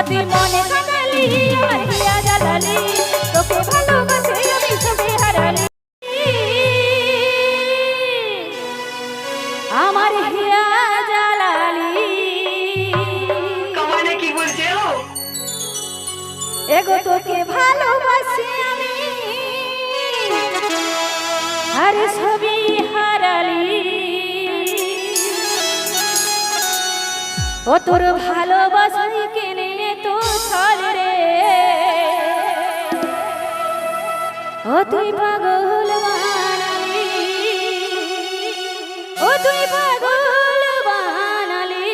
তুই মনে কাঁদালি আমার হিয়া জ্বালালি তোকে ভালোবাসে আমি সবে হারালি আমার হিয়া জ্বালালি কমানে কি বলছে ও এগো তোকে ভালোবাসি আমি আর সবই হারালি ও তোর ভালোবাসাই কেনে তো ছল রে ও তুই পাগল বানালি ও তুই পাগল বানালি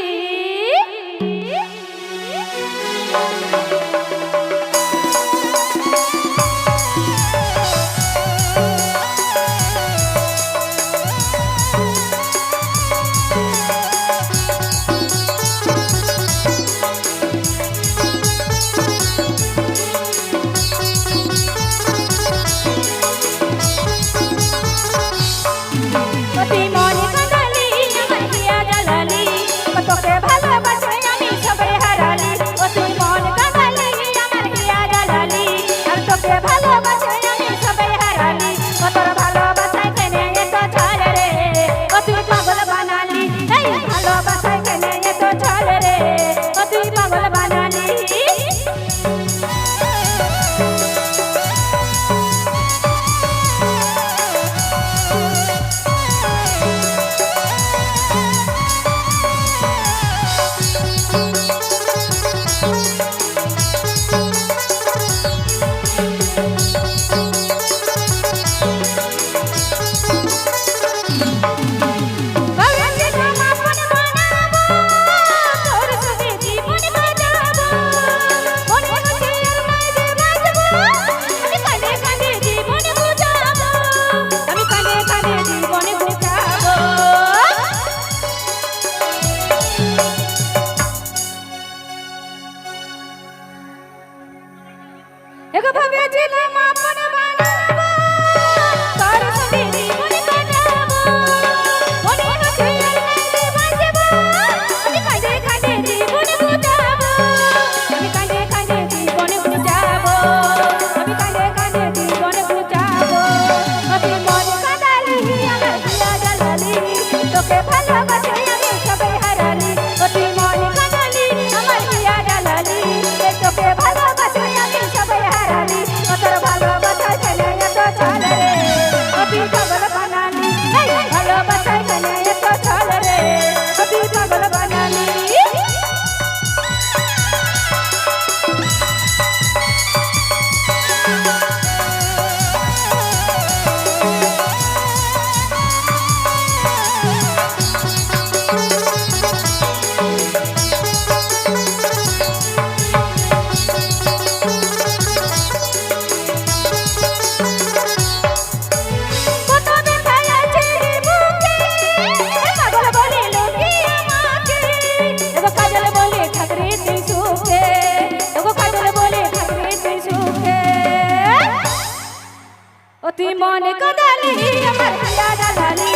তুই মনে কাঁদালি আমার হিয়া জ্বালালি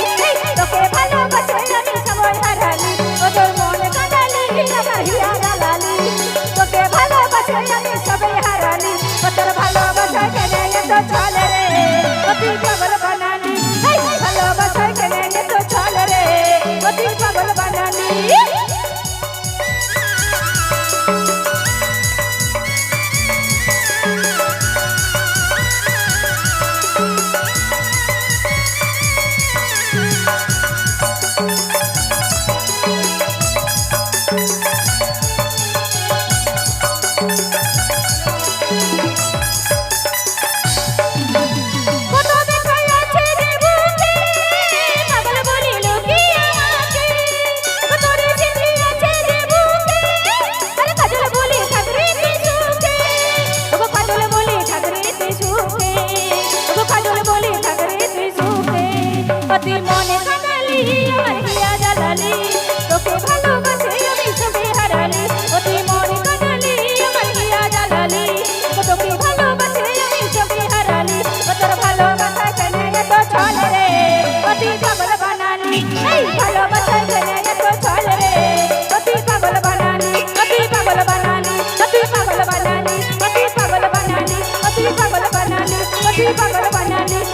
তোকে ভালোবাসে আমি সবাই হারালি ও তোর মনে কাঁদালি আমার হিয়া জ্বালালি তোকে ভালোবাসে আমি সবাই হারালি ও তোর ভালোবাসা কেন এত ছল রে ও তুই পাগল বানালি ভালোবাসা কেন এত ছল রে ও তুই পাগল বানালি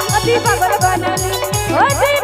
ও তুই পাগল বানালি ও তুই